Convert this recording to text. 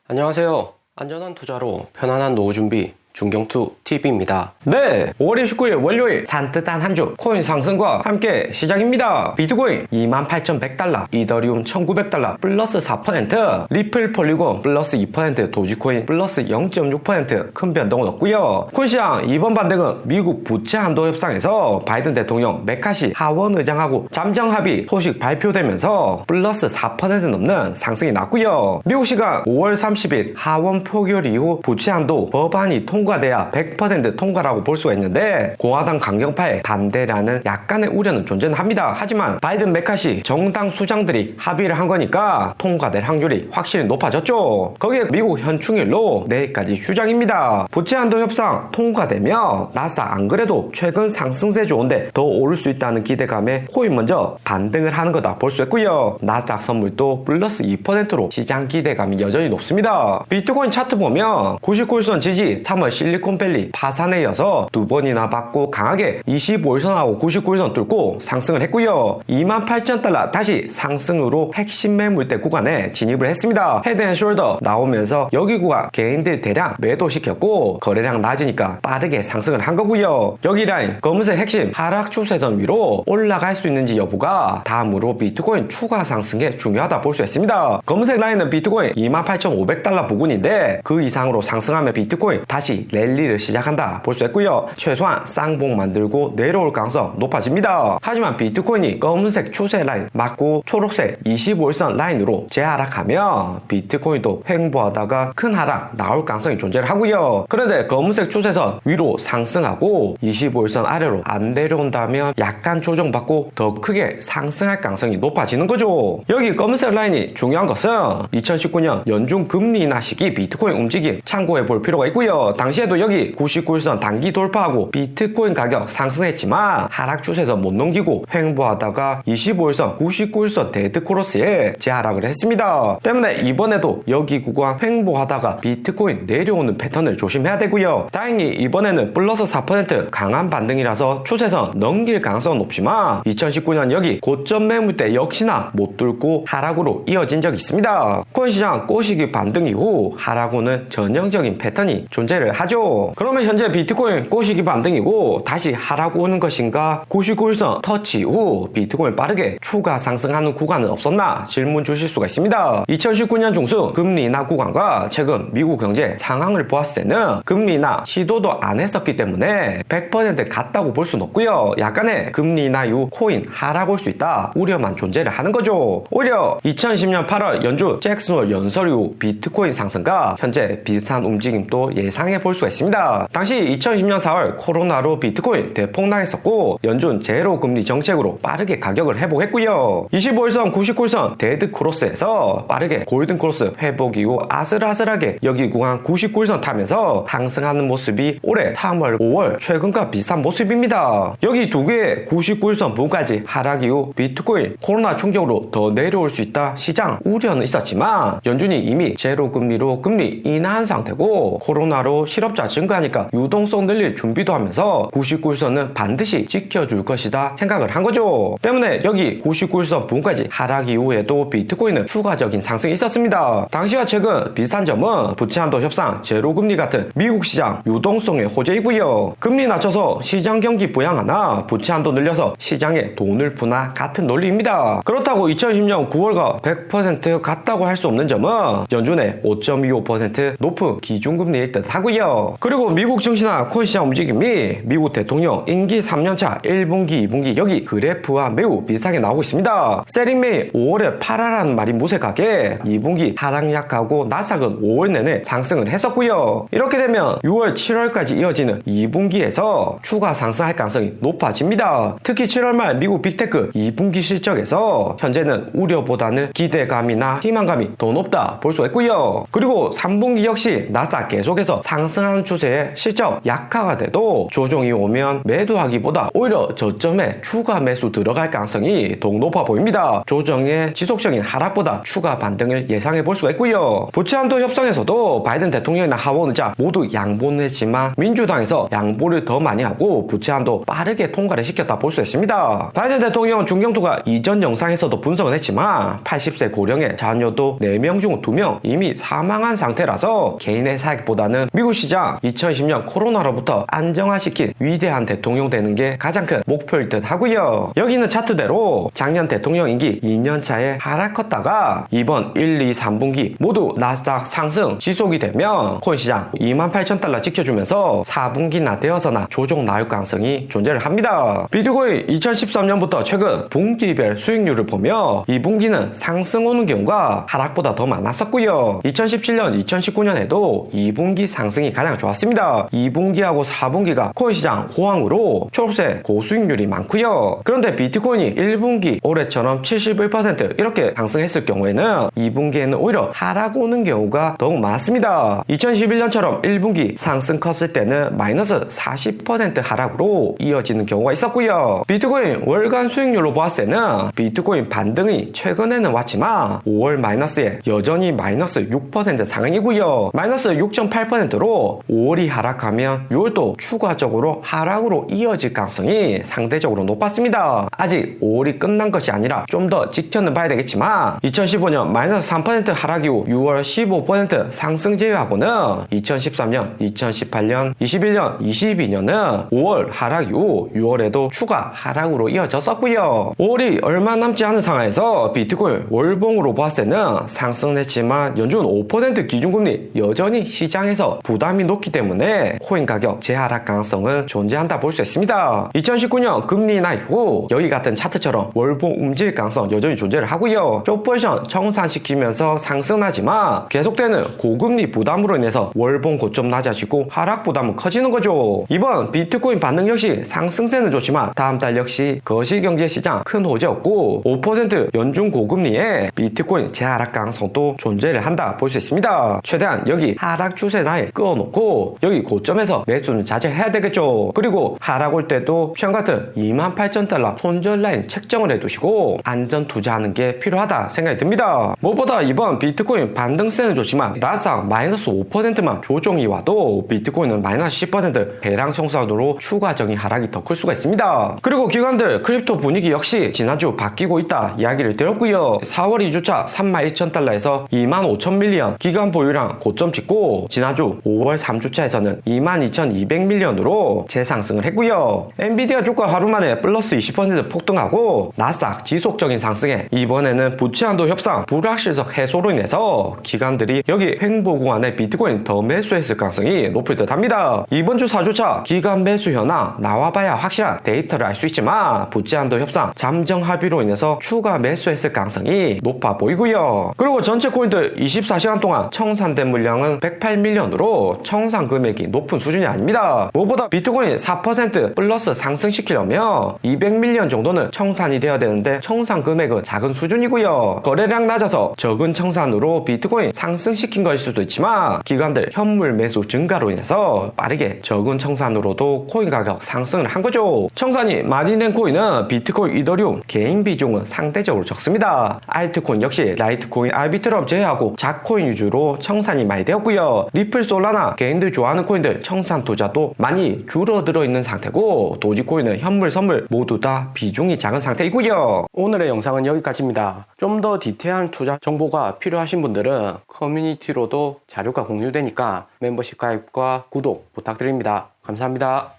안녕하세요. 안전한 투자로 편안한 노후 준비 중경투TV입니다. 네, 5월 29일 월요일 산뜻한 한 주 코인 상승과 함께 시작입니다. 비트코인 28,100달러, 이더리움 1,900달러 플러스 4%, 리플 폴리곤 플러스 2%, 도지코인 플러스 0.6% 큰 변동은 없고요. 코인시장 이번 반등은 미국 부채 한도 협상에서 바이든 대통령 메카시 하원 의장하고 잠정 합의 소식 발표되면서 플러스 4% 넘는 상승이 났고요. 미국 시간 5월 30일 하원 표결 이후 부채 한도 법안이 통과돼야 100% 통과라고 볼 수가 있는데 공화당 강경파의 반대라는 약간의 우려는 존재는 합니다. 하지만 바이든 메카시 정당 수장들이 합의를 한 거니까 통과될 확률이 확실히 높아졌죠. 거기에 미국 현충일로 내일까지 휴장입니다. 부채 한도 협상 통과되면 나스닥 안 그래도 최근 상승세 좋은데 더 오를 수 있다는 기대감에 코인 먼저 반등을 하는 거다 볼 수 있고요. 나스닥 선물도 플러스 2%로 시장 기대감이 여전히 높습니다. 비트코인 차트 보면 99일선 지지 3월 실리콘밸리 파산에 이어서 두 번이나 받고 강하게 25일선하고 99일선 뚫고 상승을 했고요. 28,000달러 다시 상승으로 핵심 매물대 구간에 진입을 했습니다. 헤드앤숄더 나오면서 여기 구간 개인들 대량 매도시켰고 거래량 낮으니까 빠르게 상승을 한 거고요. 여기 라인 검은색 핵심 하락 추세선 위로 올라갈 수 있는지 여부가 다음으로 비트코인 추가 상승에 중요하다 볼 수 있습니다. 검은색 라인은 비트코인 28,500달러 부근인데 그 이상으로 상승하면 비트코인 다시 랠리를 시작한다 볼 수 있고요. 최소한 쌍봉 만들고 내려올 가능성 높아집니다. 하지만 비트코인이 검은색 추세 라인 맞고 초록색 25일선 라인으로 재하락하면 비트코인도 횡보하다가 큰 하락 나올 가능성이 존재를 하고요. 그런데 검은색 추세선 위로 상승하고 25일선 아래로 안 내려온다면 약간 조정받고 더 크게 상승할 가능성이 높아지는 거죠. 여기 검은색 라인이 중요한 것은 2019년 연중 금리 인하 시기 비트코인 움직임 참고해 볼 필요가 있고요. 당시에도 여기 99일선 단기 돌파하고 비트코인 가격 상승했지만 하락 추세선 못 넘기고 횡보하다가 25일선 99일선 데드 크로스에 재하락을 했습니다. 때문에 이번에도 여기 구간 횡보하다가 비트코인 내려오는 패턴을 조심해야 되고요. 다행히 이번에는 플러스 4% 강한 반등이라서 추세선 넘길 가능성은 높지만 2019년 여기 고점 매물대 역시나 못 뚫고 하락으로 이어진 적이 있습니다. 코인시장 꼬시기 반등 이후 하락으로는 전형적인 패턴이 존재를 하죠. 그러면 현재 비트코인 꼬시기 반등이고 다시 하락 오는 것인가? 99일선 터치 후 비트코인 빠르게 추가 상승하는 구간은 없었나? 질문 주실 수가 있습니다. 2019년 중순 금리 인하 구간과 최근 미국 경제 상황을 보았을 때는 금리 인하 시도도 안 했었기 때문에 100% 같다고 볼 수는 없고요. 약간의 금리 인하 이후 코인 하락 올 수 있다 우려만 존재를 하는 거죠. 오히려 2020년 8월 연준 잭슨홀 연설 이후 비트코인 상승과 현재 비슷한 움직임도 예상해 볼 수가 있습니다. 당시 2020년 4월 코로나로 비트코인 대폭락했었고 연준 제로 금리 정책으로 빠르게 가격을 회복했고요. 25일선 99일선 데드 크로스에서 빠르게 골든 크로스 회복 이후 아슬아슬하게 여기 구간 99일선 타면서 상승하는 모습이 올해 3월 5월 최근과 비슷한 모습입니다. 여기 두 개의 99일선 부근까지 하락 이후 비트코인 코로나 충격으로 더 내려올 수 있다 시장 우려는 있었지만 연준이 이미 제로 금리로 금리 인하한 상태고 코로나로 실업자 증가하니까 유동성 늘릴 준비도 하면서 99일선은 반드시 지켜줄 것이다 생각을 한 거죠. 때문에 여기 99일선 부근까지 하락 이후에도 비트코인은 추가적인 상승이 있었습니다. 당시와 최근 비슷한 점은 부채한도 협상, 제로금리 같은 미국 시장 유동성의 호재이고요. 금리 낮춰서 시장 경기 부양하나 부채한도 늘려서 시장에 돈을 푸나 같은 논리입니다. 그렇다고 2010년 9월과 100% 같다고 할 수 없는 점은 연준의 5.25% 높은 기준금리일 듯 하고요. 그리고 미국 증시나 코인시장 움직임이 미국 대통령 임기 3년차 1분기, 2분기 여기 그래프와 매우 비슷하게 나오고 있습니다. 세리메이 5월에 팔아라는 말이 무색하게 2분기 하락약하고 나스닥은 5월 내내 상승을 했었고요. 이렇게 되면 6월, 7월까지 이어지는 2분기에서 추가 상승할 가능성이 높아집니다. 특히 7월 말 미국 빅테크 2분기 실적에서 현재는 우려보다는 기대감이나 희망감이 더 높다 볼 수 있고요. 그리고 3분기 역시 나스닥 계속해서 상승 상승하는 추세에 실적 약화가 돼도 조정이 오면 매도하기보다 오히려 저점에 추가 매수 들어갈 가능성이 더욱 높아 보입니다. 조정의 지속적인 하락보다 추가 반등을 예상해 볼 수가 있고요. 부채한도 협상에서도 바이든 대통령이나 하원 의장 모두 양보는 했지만 민주당에서 양보를 더 많이 하고 부채한도 빠르게 통과를 시켰다 볼 수 있습니다. 바이든 대통령 중경투가 이전 영상에서도 분석을 했지만 80세 고령의 자녀도 4명 중 2명 이미 사망한 상태라서 개인의 사익보다는 미국 시장 2020년 코로나로부터 안정화시킨 위대한 대통령 되는 게 가장 큰 목표일 듯 하고요. 여기는 차트대로 작년 대통령 임기 2년차에 하락했다가 이번 1, 2, 3분기 모두 나스닥 상승 지속이 되면 코인 시장 28,000달러 지켜주면서 4분기나 되어서나 조정 나올 가능성이 존재를 합니다. 비트코인 2013년부터 최근 분기별 수익률을 보며 2분기는 상승 오는 경우가 하락보다 더 많았었고요. 2017년, 2019년에도 2분기 상승이 가장 좋았습니다. 2분기하고 4분기가 코인 시장 호황으로 초록색 고수익률이 많고요. 그런데 비트코인이 1분기 올해처럼 71% 이렇게 상승했을 경우에는 2분기에는 오히려 하락 오는 경우가 더욱 많습니다. 2011년처럼 1분기 상승 컸을 때는 마이너스 40% 하락으로 이어지는 경우가 있었고요. 비트코인 월간 수익률로 보았을 때는 비트코인 반등이 최근에는 왔지만 5월 마이너스에 여전히 마이너스 6% 상승이고요. 마이너스 6.8%로 5월이 하락하면 6월도 추가적으로 하락으로 이어질 가능성이 상대적으로 높았습니다. 아직 5월이 끝난 것이 아니라 좀 더 지켜는 봐야 되겠지만 2015년 마이너스 3% 하락 이후 6월 15% 상승 제외하고는 2013년, 2018년, 21년, 22년은 5월 하락 이후 6월에도 추가 하락으로 이어졌었고요. 5월이 얼마 남지 않은 상황에서 비트코인 월봉으로 봤을 때는 상승은 했지만 연준 5% 기준금리 여전히 시장에서 부담이 높기 때문에 코인 가격 재하락 가능성은 존재한다 볼 수 있습니다. 2019년 금리 인하 이후 여기 같은 차트처럼 월봉 움직일 가능성 여전히 존재를 하고요. 숏포지션 청산시키면서 상승하지만 계속되는 고금리 부담으로 인해서 월봉 고점 낮아지고 하락 부담은 커지는 거죠. 이번 비트코인 반등 역시 상승세는 좋지만 다음 달 역시 거시경제 시장 큰 호재 없고 5% 연준 고금리에 비트코인 재하락 가능성도 존재를 한다 볼 수 있습니다. 최대한 여기 하락 추세 라인 끄어놓고 여기 고점에서 매수는 자제해야 되겠죠. 그리고 하락 올 때도 옵션 같은 28,000달러 손절 라인 책정을 해두시고 안전 투자하는 게 필요하다 생각이 듭니다. 무엇보다 이번 비트코인 반등세는 좋지만 나스닥 마이너스 5%만 조정이 와도 비트코인은 마이너스 10% 배랑 청산으로 추가적인 하락이 더 클 수가 있습니다. 그리고 기관들 크립토 분위기 역시 지난주 바뀌고 있다 이야기를 드렸고요. 4월 2주차 31,000달러에서 25,000밀리언 기관 보유량 고점 찍고 지난주 5월 3주차에서는 22,200밀리언으로 재상승을 했고요. 엔비디아 주가 하루 만에 플러스 20% 폭등하고 나스닥 지속적인 상승에 이번에는 부채한도 협상 불확실성 해소로 인해서 기관들이 여기 횡보 구간에 비트코인 더 매수했을 가능성이 높을 듯 합니다. 이번 주 4주차 기관 매수 현황 나와봐야 확실한 데이터를 알 수 있지만 부채한도 협상 잠정 합의로 인해서 추가 매수했을 가능성이 높아 보이고요. 그리고 전체 코인들 24시간 동안 청산된 물량은 108밀리언으로 청산 금액이 높은 수준이 아닙니다. 무엇보다 비트코인 4% 플러스 상승시키려면 200밀리언 정도는 청산이 되어야 되는데 청산 금액은 작은 수준이고요. 거래량 낮아서 적은 청산으로 비트코인 상승시킨 것일 수도 있지만 기관들 현물 매수 증가로 인해서 빠르게 적은 청산으로도 코인 가격 상승을 한 거죠. 청산이 많이 된 코인은 비트코인, 이더리움, 개인 비중은 상대적으로 적습니다. 알트코인 역시 라이트코인, 아비트럼 제외하고 작코인 위주로 청산이 많이 되었고요. 리플, 솔라나 개인들 좋아하는 코인들 청산 투자도 많이 줄어들어 있는 상태고 도지코인은 현물, 선물 모두 다 비중이 작은 상태이고요. 오늘의 영상은 여기까지입니다. 좀 더 디테일한 투자 정보가 필요하신 분들은 커뮤니티로도 자료가 공유되니까 멤버십 가입과 구독 부탁드립니다. 감사합니다.